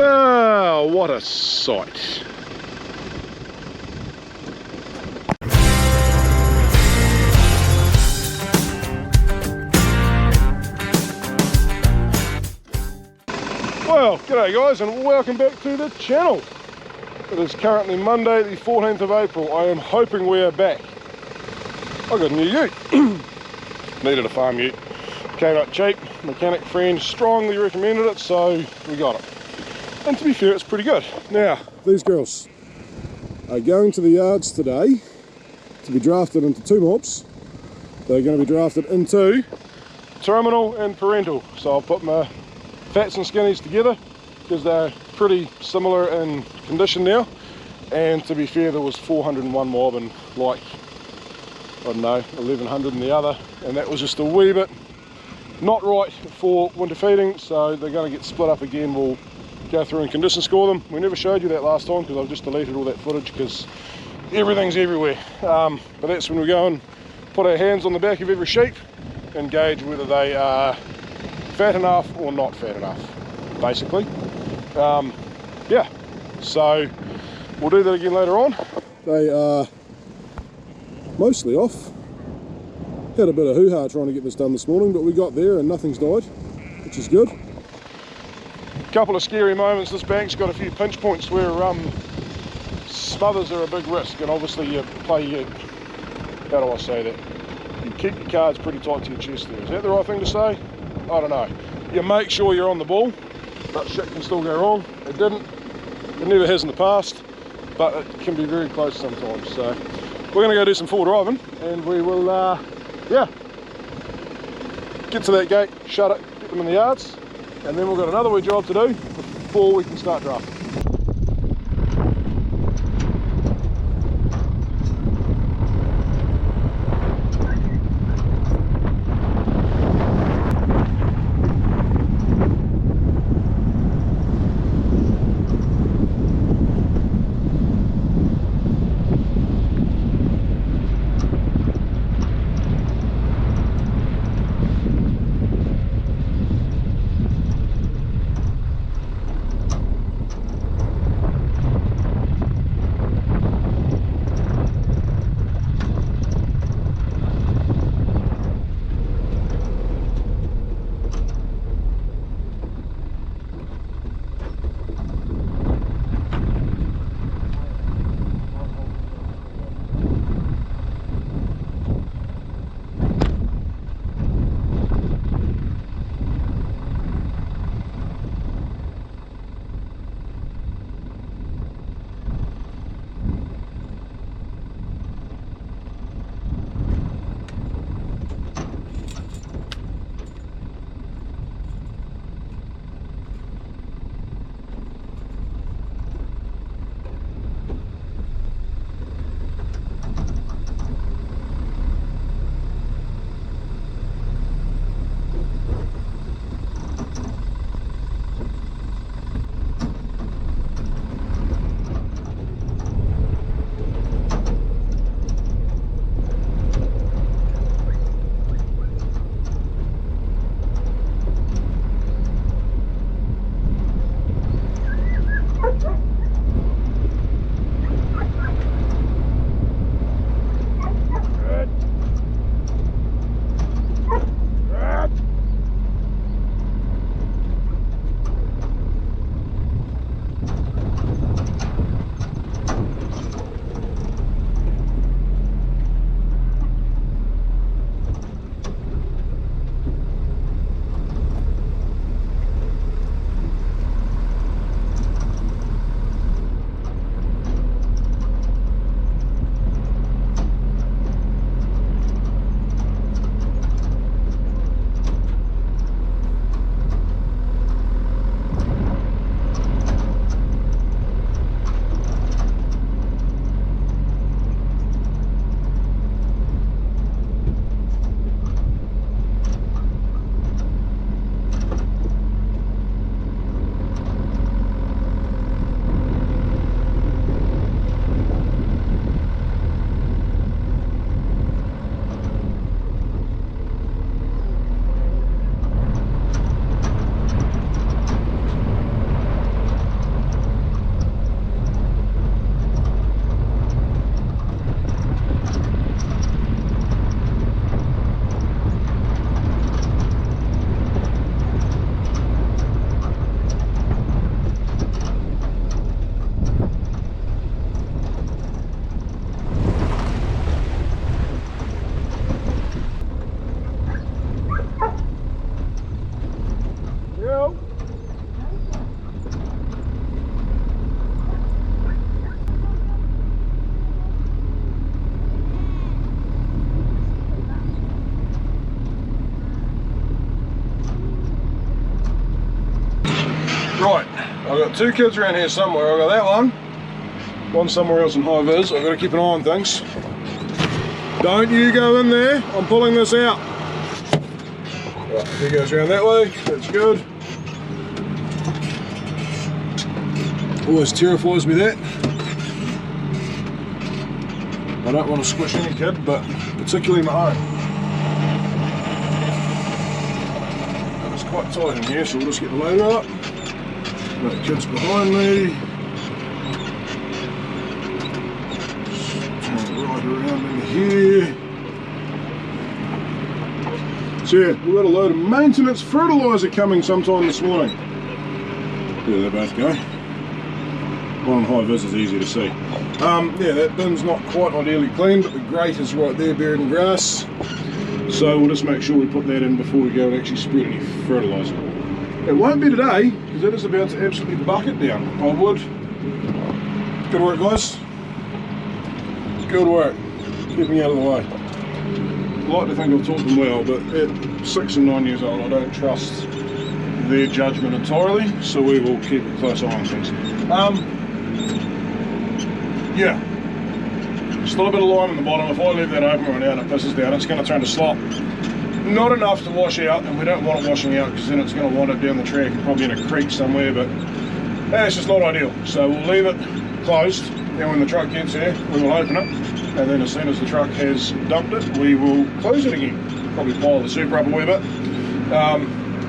Oh, what a sight. Well, g'day guys and welcome back to the channel. It is currently Monday the 14th of April. I am hoping we are back. I got a new ute. Needed a farm ute. Came up cheap, mechanic friend strongly recommended it, so we got it. And to be fair, it's pretty good. Now, these girls are going to the yards today to be drafted into two mobs. They're going to be drafted into terminal and parental. So I'll put my fats and skinnies together because they're pretty similar in condition now. And to be fair, there was 401 mob and like, I don't know, 1100 in the other, and that was just a wee bit not right for winter feeding, so they're going to get split up again. We'll go through and condition score them. We never showed you that last time because I've just deleted all that footage because everything's everywhere. But that's when we go and put our hands on the back of every sheep and gauge whether they are fat enough or not fat enough, basically. Yeah, so we'll do that again later on. They are mostly off. Had a bit of hoo-ha trying to get this done this morning, but we got there and nothing's died, which is good. Couple of scary moments. This bank's got a few pinch points where smothers are a big risk, and obviously you play your, how do I say that? You keep your cards pretty tight to your chest there. Is that the right thing to say? I don't know. You make sure you're on the ball, but shit can still go wrong. It didn't. It never has in the past, but it can be very close sometimes. So we're going to go do some full driving, and we will, yeah, get to that gate, shut it, get them in the yards, and then we've got another wee job to do before we can start drafting. Right, I've got two kids around here somewhere. I've got that one somewhere else in high vis. I've got to keep an eye on things. Don't you go in there, I'm pulling this out. Right, he goes around that way, that's good. Always terrifies me that. I don't want to squish any kid, but particularly my own. It's quite tight in here, so we'll just get the loader up. No kids behind me. Just turn it right around in here. So yeah, we've got a load of maintenance fertilizer coming sometime this morning. There they both go. One on high vis is easy to see. Yeah, that bin's not quite ideally clean, but the grate is right there buried in grass. So we'll just make sure we put that in before we go and actually spread any fertilizer. It won't be today, because it is about to absolutely bucket down. I would. Good work, guys. Good work. Keep me out of the way. I like to think I've taught them well, but at 6 and 9 years old, I don't trust their judgment entirely, so we will keep a close eye on things. Yeah. Still a bit of lime in the bottom. If I leave that open right now and it pisses down, it's going to turn to slop. Not enough to wash out, and we don't want it washing out because then it's going to wind up down the track and probably in a creek somewhere, but it's just not ideal. So we'll leave it closed, and when the truck gets here, we will open it, and then as soon as the truck has dumped it, we will close it again. Probably pile the super up a wee bit.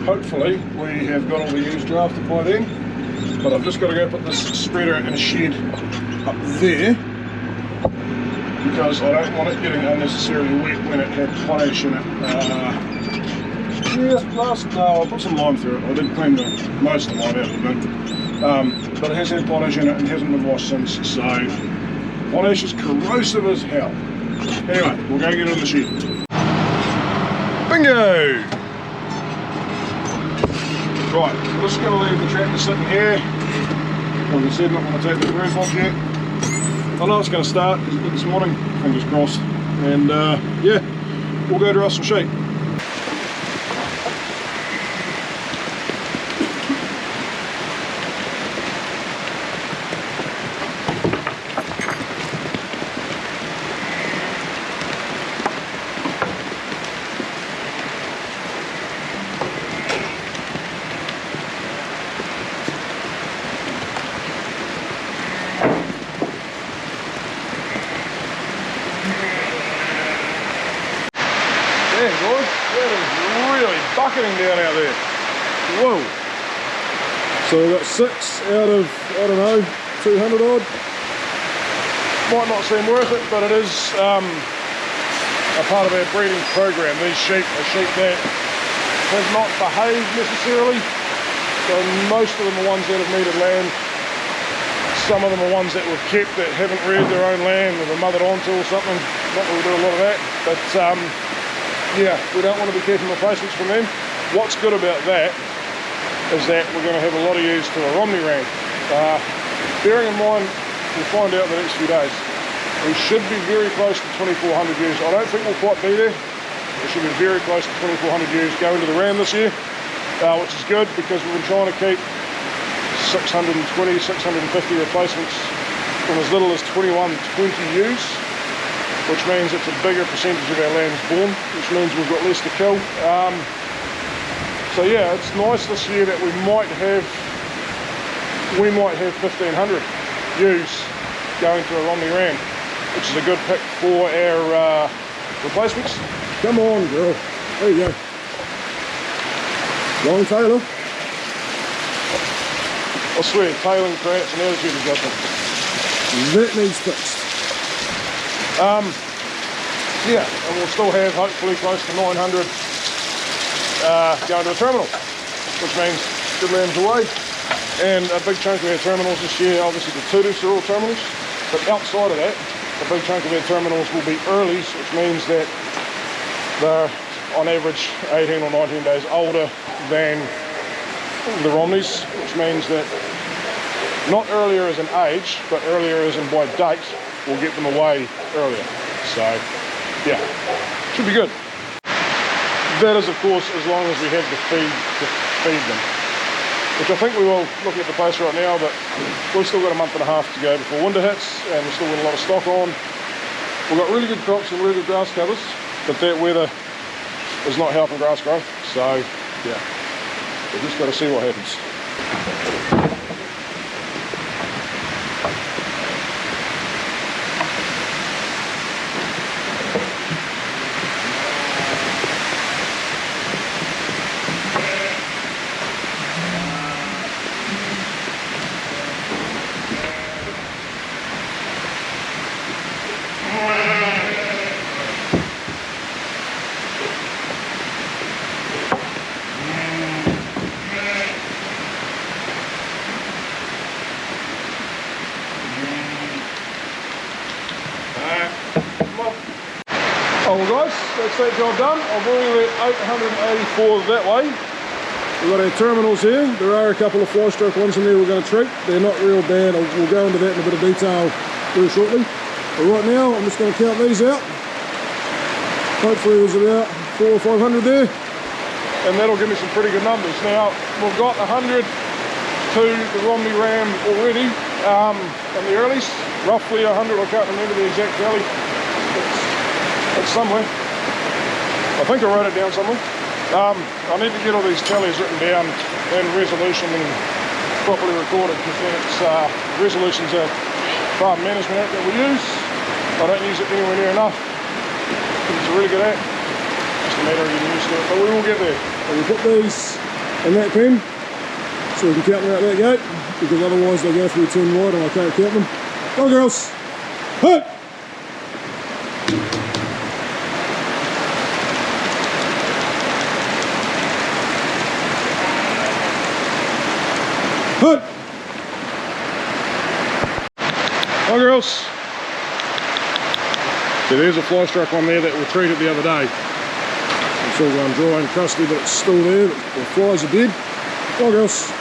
Hopefully we have got all the ewes drafted by then, but I've just got to go put this spreader in a shed up there, because I don't want it getting unnecessarily wet when it had potash in it. No, I put some lime through it. I did clean most of the lime out of the bin. But it has had potash in it and hasn't been washed since, so potash is corrosive as hell. Anyway, we'll go get it in the shed. Bingo! Right, we're just going to leave the tractor sitting here. Like I said, not going to take the roof off yet. I know it's going to start because it did this morning, fingers crossed, and yeah, we'll go to some sheep. Man, guys, that is really bucketing down out there. Whoa. So we've got 6 out of, I don't know, 200 odd. Might not seem worth it, but it is a part of our breeding program. These sheep are sheep that have not behaved necessarily. So most of them are ones that have needed land. Some of them are ones that we've kept that haven't reared their own land or they're mothered onto or something. Not that we do a lot of that, but yeah, we don't want to be keeping replacements from them. What's good about that is that we're going to have a lot of ewes to a Romney ram. Bearing in mind, we'll find out in the next few days, we should be very close to 2,400 ewes. I don't think we'll quite be there. We should be very close to 2,400 ewes going to the ram this year, which is good because we've been trying to keep 620, 650 replacements from as little as 21, 20 ewes. Which means it's a bigger percentage of our lambs born, which means we've got less to kill. So yeah, it's nice this year that we might have 1,500 ewes going to a Romney ram, which is a good pick for our replacements. Come on, girl. There you go. Long tailer. I swear, tailing creates an attitude adjustment. That needs fixed. Yeah, and we'll still have hopefully close to 900 going to the terminal, which means good lambs away. And a big chunk of our terminals this year, obviously the Tudus are all terminals, but outside of that, a big chunk of our terminals will be earlies, which means that they're on average 18 or 19 days older than the Romneys, which means that not earlier as in age, but earlier as in by date, we'll get them away earlier. So, yeah, should be good. That is, of course, as long as we have the feed to feed them. which I think we will look at the place right now, but we've still got a month and a half to go before winter hits, and we've still got a lot of stock on. We've got really good crops and really good grass covers, but that weather is not helping grass growth, so yeah, we've just got to see what happens. Oh well guys, that's that job done. I've already let 884 that way. We've got our terminals here. There are a couple of flystrike ones in there we're going to treat. They're not real bad. We'll go into that in a bit of detail very shortly. But right now I'm just going to count these out. Hopefully there's about 400 or 500 there, and that'll give me some pretty good numbers. Now we've got 100 to the Romney Ram already in the earlies, roughly 100. I can't remember the exact tally. It's somewhere. I think I wrote it down somewhere. I need to get all these tallies written down in resolution and properly recorded, because then it's resolution's a farm management app that we use. I don't use it anywhere near enough. It's a really good app. Just a matter of getting used to it, but we will get there. And we put these in that pen so we can count them out that gate, because otherwise they go through 10 wide and I can't count them. Go girls! Hey! Hut! Hi girls! So there's a flystrike one there that we treated the other day. It's all gone dry and crusty, but it's still there. The flies are dead. Hi girls!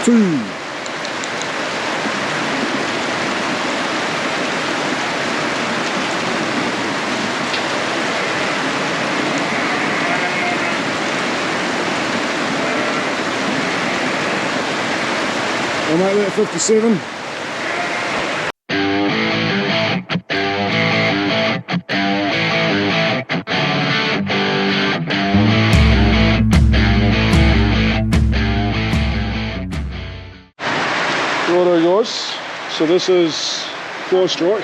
2. I'll make that 57. Righto guys, so this is flystrike,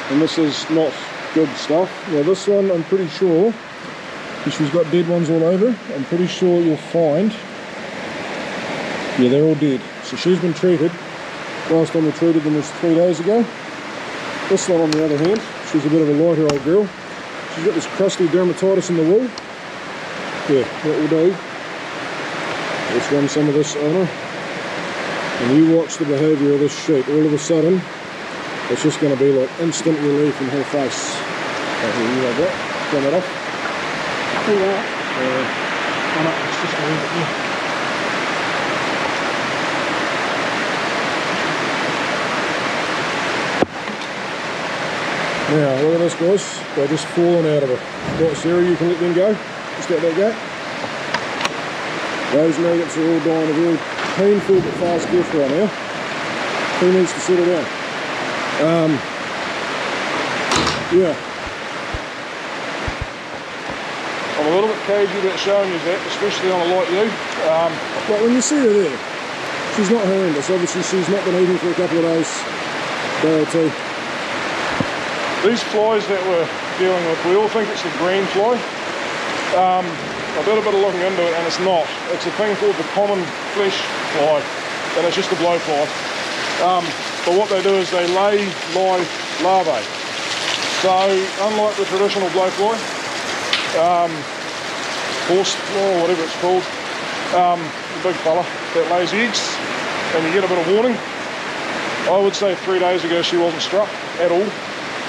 and this is not good stuff. Now this one I'm pretty sure, because she's got dead ones all over, I'm pretty sure you'll find, yeah, they're all dead. So she's been treated. Last time we treated them was 3 days ago. This one on the other hand, she's a bit of a lighter old girl. She's got this crusty dermatitis in the wool. Yeah, what we'll do, let's run some of this on her. And you watch the behaviour of this sheep. All of a sudden, it's just going to be like instant relief in her face. Right here, you have that. Turn that off. Yeah. Oh no, it's just a little bit here. Now, look at this guys, they're just falling out of it. Right, Sarah, you can let them go, just let that go. Those maggots are all dying a very painful but fast death right now. He needs to settle down. Yeah. I'm a little bit cagey about showing you that, especially on a light ewe. But when you see her there, she's not horrendous. Obviously she's not been eating for a couple of days, day or two. These flies that we're dealing with, we all think it's the green fly. I did a bit of looking into it and it's not. It's a thing called the common flesh fly, and it's just a blowfly. But what they do is they lay live larvae. So unlike the traditional blowfly, horse fly or whatever it's called, the big fella that lays eggs, and you get a bit of warning. I would say 3 days ago she wasn't struck at all,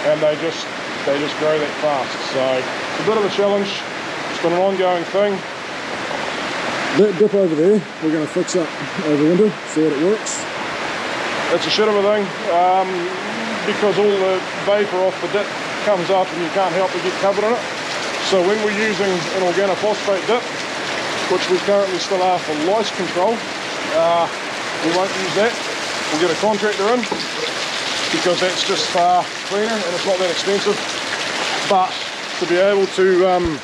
and they just grow that fast. So it's a bit of a challenge. It's been an ongoing thing. That dip over there, we're going to fix up over winter, see how it works. It's a shit of a thing, because all the vapour off the dip comes up and you can't help but get covered in it. So when we're using an organophosphate dip, which we currently still are for lice control, we won't use that. We'll get a contractor in because that's just far cleaner and it's not that expensive. But to be able to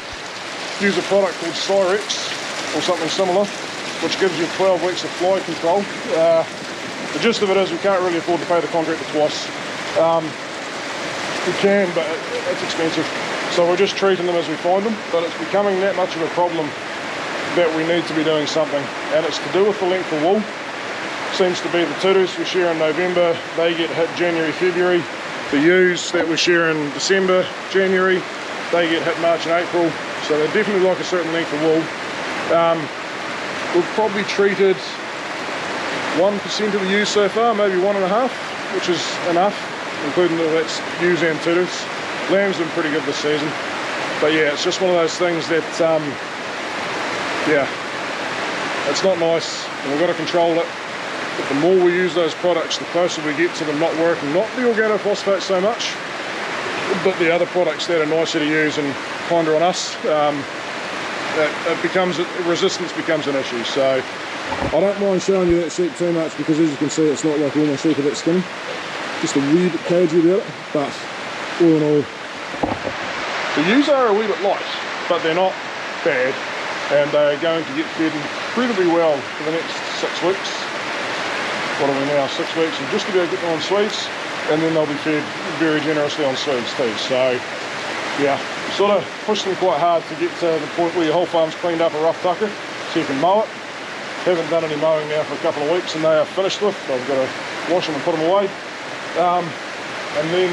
use a product called Cyrex or something similar, which gives you 12 weeks of fly control, the gist of it is we can't really afford to pay the contractor twice. We can, but it's expensive. So we're just treating them as we find them, but it's becoming that much of a problem that we need to be doing something. And it's to do with the length of wool. Seems to be the turtles we share in November, they get hit January, February. The ewes that we share in December, January, they get hit March and April. So they definitely like a certain length of wool. We've probably treated 1% of the ewes so far, maybe 1.5, which is enough, including that's ewes and turtles. Lamb's been pretty good this season. But yeah, it's just one of those things that, yeah, it's not nice and we've got to control it. But the more we use those products, the closer we get to them not working. Not the organophosphate so much, but the other products that are nicer to use and kinder on us. Resistance becomes an issue. So I don't mind showing you that sheep too much because, as you can see, it's not like all my sheep are that skinny. Just a wee bit cagey about it, but all in all, the ewes are a wee bit light, but they're not bad, and they're going to get fed incredibly well for the next 6 weeks. What are we now? 6 weeks, and just about get them on Swedes, and then they'll be fed very generously on Swedes too. So yeah, sort of push them quite hard to get to the point where your whole farm's cleaned up a rough tucker, so you can mow it. Haven't done any mowing now for a couple of weeks, and they are finished with. I've got to wash them and put them away. And then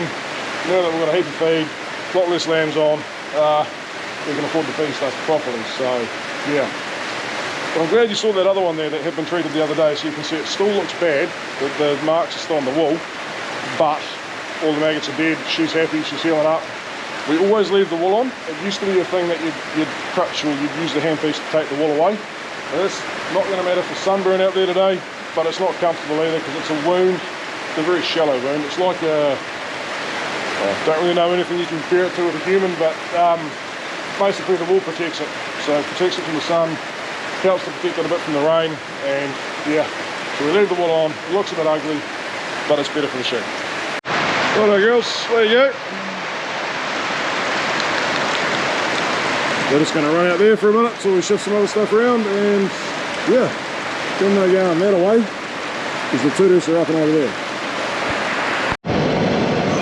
now that we've got a heap of feed, a lot less lambs on, we can afford to feed stuff properly. So yeah. But I'm glad you saw that other one there that had been treated the other day, so you can see it still looks bad, the marks are still on the wool, but all the maggots are dead. She's happy, she's healing up. We always leave the wool on. It used to be a thing that you'd crutch or you'd use the handpiece to take the wool away. Now that's not going to matter for sunburn out there today, but it's not comfortable either because it's a wound. It's a very shallow wound. It's like a, I don't really know anything you can compare it to with a human, but basically the wool protects it. So it protects it from the sun, helps to protect it a bit from the rain, and yeah, so we leave the wool on. It looks a bit ugly, but it's better for the sheep. Righto girls, there you go. We're just going to run out there for a minute till we shift some other stuff around, and yeah, then they're going that away because the turtles are up and over there.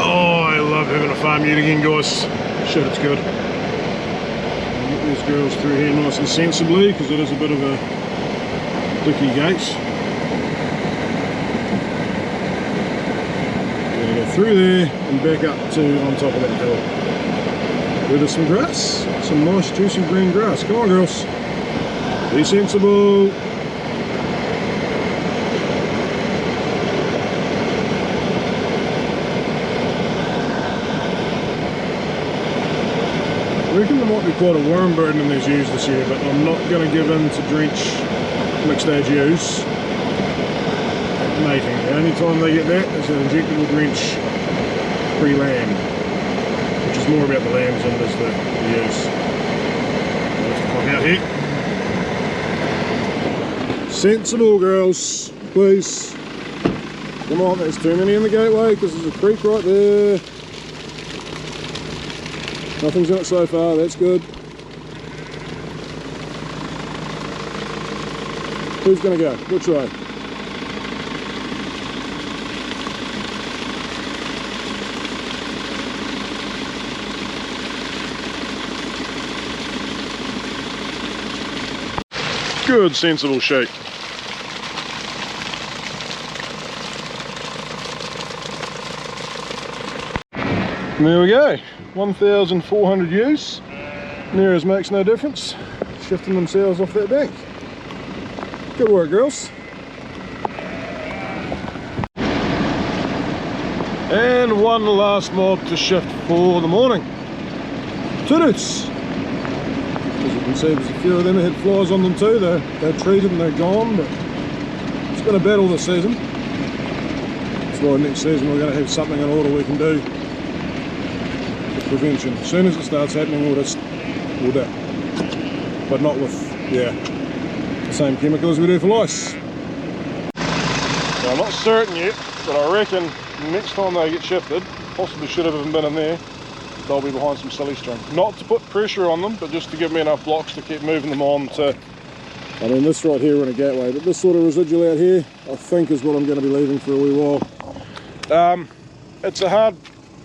Oh, I love having a farm ute again, guys. Shit, it's good. Get these girls through here nice and sensibly because it is a bit of a dicky gate. Go through there and back up to on top of that hill. Where there's some grass, some nice juicy green grass. Come on girls, be sensible. I reckon there might be quite a worm burden in these ewes this year, but I'm not going to give in to drench mixed age ewes at mating. The only time they get that is an injectable drench pre-lamb. It's more about the lambs than it is the ewes. I'll have to climb out here. Sensible girls, please. Come on, there's too many in the gateway because there's a creek right there. Nothing's in it so far, that's good. Who's going to go? Which way? Good, sensible sheep. And there we go, 1,400 ewes. Neros makes no difference, shifting themselves off that bank. Good work, girls. And one last mob to shift for the morning. Turtles. As you can see, there's a few of them that had flies on them too. They're treated and they're gone, but it's been a battle this season. That's why next season we're going to have something in order we can do for prevention. As soon as it starts happening, we'll do it. But not with, yeah, the same chemical as we do for lice. Now, I'm not certain yet, but I reckon next time they get shifted, possibly should have even been in there, they'll be behind some silly string. Not to put pressure on them, but just to give me enough blocks to keep moving them on to... I mean, this right here in a gateway, but this sort of residual out here, I think is what I'm going to be leaving for a wee while. It's a hard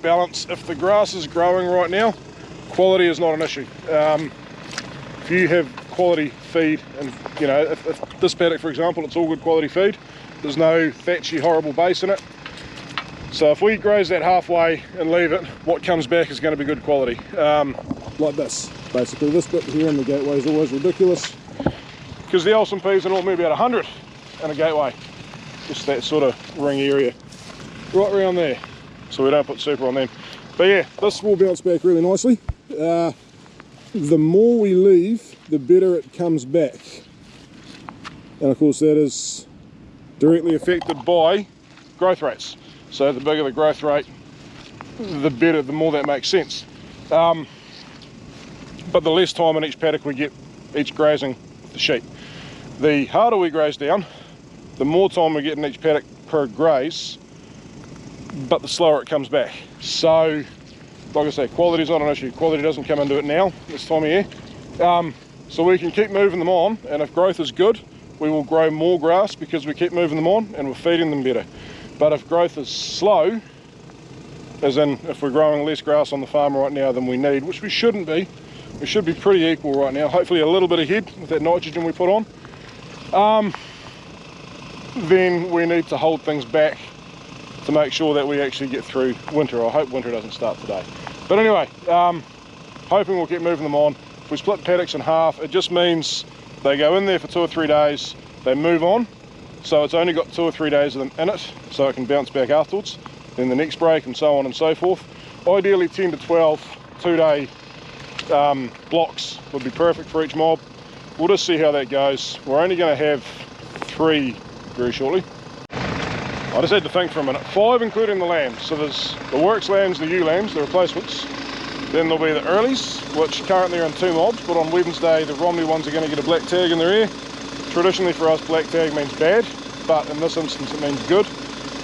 balance. If the grass is growing right now, quality is not an issue. If you have quality feed, and you know, if this paddock, for example, it's all good quality feed, there's no thatchy horrible base in it. So if we graze that halfway and leave it, what comes back is going to be good quality. Like this, basically. This bit here in the gateway is always ridiculous. Because the LSMPs are normally about 100 in a gateway. Just that sort of ring area. Right around there. So we don't put super on them. But yeah, this will bounce back really nicely. The more we leave, the better it comes back. And of course that is directly affected by growth rates. So the bigger the growth rate, the better, the more that makes sense. But the less time in each paddock we get each grazing with the sheep. The harder we graze down, the more time we get in each paddock per graze, but the slower it comes back. So, like I say, quality is not an issue. Quality doesn't come into it now, this time of year. So we can keep moving them on, and if growth is good, we will grow more grass because we keep moving them on and we're feeding them better. But if growth is slow, as in if we're growing less grass on the farm right now than we need, which we shouldn't be, we should be pretty equal right now, hopefully a little bit ahead with that nitrogen we put on, then we need to hold things back to make sure that we actually get through winter. I hope winter doesn't start today. But anyway, hoping we'll keep moving them on. If we split paddocks in half, it just means they go in there for 2 or 3 days, they move on, so it's only got 2 or 3 days of them in it, so it can bounce back afterwards, then the next break and so on and so forth. Ideally 10 to 12 2-day blocks would be perfect for each mob. We'll just see how that goes. We're only going to have 3 very shortly. I just had to think for a minute. 5 including the lambs. So there's the works lambs, the ewe lambs, the replacements. Then there'll be the earlies, which currently are in 2 mobs, but on Wednesday the Romney ones are going to get a black tag in their ear. Traditionally for us black tag means bad, but in this instance it means good.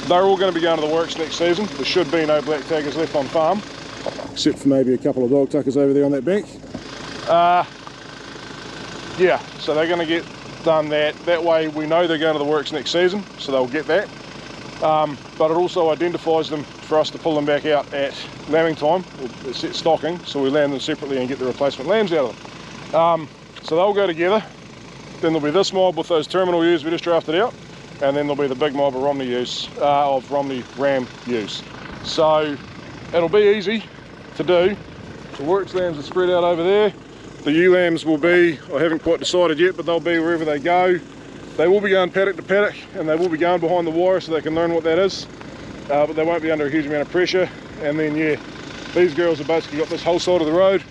They're all going to be going to the works next season. There should be no black taggers left on farm. Except for maybe a couple of dog tuckers over there on that bank. Yeah, so they're going to get done that way. We know they're going to the works next season, so they'll get that. But it also identifies them for us to pull them back out at lambing time, or set stocking, so we lamb them separately and get the replacement lambs out of them. So they'll go together. Then there'll be this mob with those terminal ewes we just drafted out, and then there'll be the big mob of Romney ewes, of Romney ram ewes. So it'll be easy to do. The works lambs are spread out over there. The ewe lambs will be, I haven't quite decided yet, but they'll be wherever they go. They will be going paddock to paddock, and they will be going behind the wire so they can learn what that is, but they won't be under a huge amount of pressure. And then yeah, these girls have basically got this whole side of the road.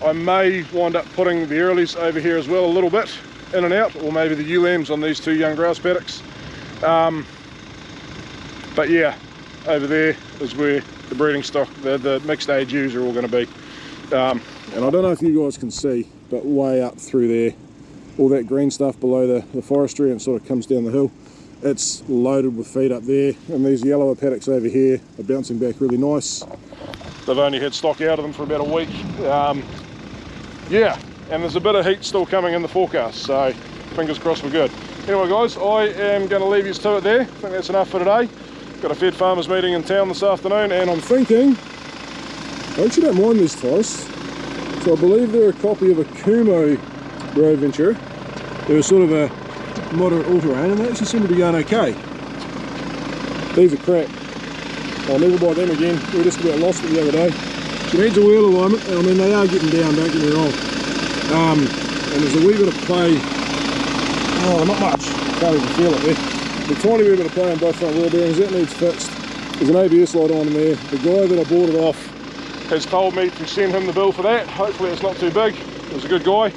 I may wind up putting the earlies over here as well a little bit, in and out, or maybe the ewe lambs on these 2 young grass paddocks. But yeah, over there is where the breeding stock, the mixed age ewes are all going to be. And I don't know if you guys can see, but way up through there, all that green stuff below the forestry and sort of comes down the hill, it's loaded with feed up there, and these yellower paddocks over here are bouncing back really nice. They've only had stock out of them for about a week. Yeah, and there's a bit of heat still coming in the forecast, so fingers crossed we're good. Anyway guys, I am going to leave you to it there. I think that's enough for today. Got a Fed Farmers meeting in town this afternoon, and I'm thinking, I actually don't mind these tyres. So I believe they're a copy of a Kumo road venture. They're sort of a moderate all-terrain, and they actually seem to be going okay. These are crap. I'll never buy them again. We just about lost it the other day. She needs a wheel alignment, and I mean they are getting down, don't get me wrong. And there's a wee bit of play. Oh, not much. Can't even feel it there. The tiny wee bit of play on both front wheel bearings, that needs fixed. There's an ABS light on in there. The guy that I bought it off has told me to send him the bill for that. Hopefully it's not too big. He's a good guy.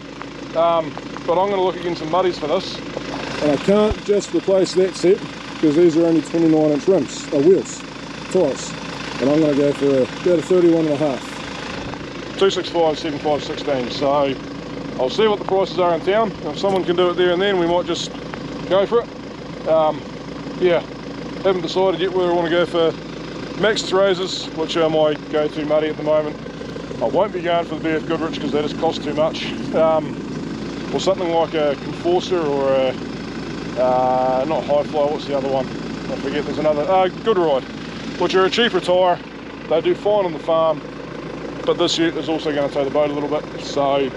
But I'm going to look again some muddies for this. And I can't just replace that set because these are only 29-inch rims, wheels, tyres. And I'm going to go for about a 31.5. 265, 75, 16. So I'll see what the prices are in town. If someone can do it there and then, we might just go for it. Yeah, Haven't decided yet whether I want to go for maxed razors, which are my go-to muddy at the moment. I won't be going for the BF Goodrich because they just cost too much. Or something like a Conforcer or a, not High Fly, what's the other one? I forget, there's another, Good Ride, which are a cheaper tyre. They do fine on the farm, but this ute is also going to tow the boat a little bit, so yeah,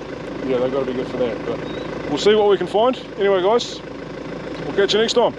they've got to be good for that. But we'll see what we can find. Anyway guys, we'll catch you next time.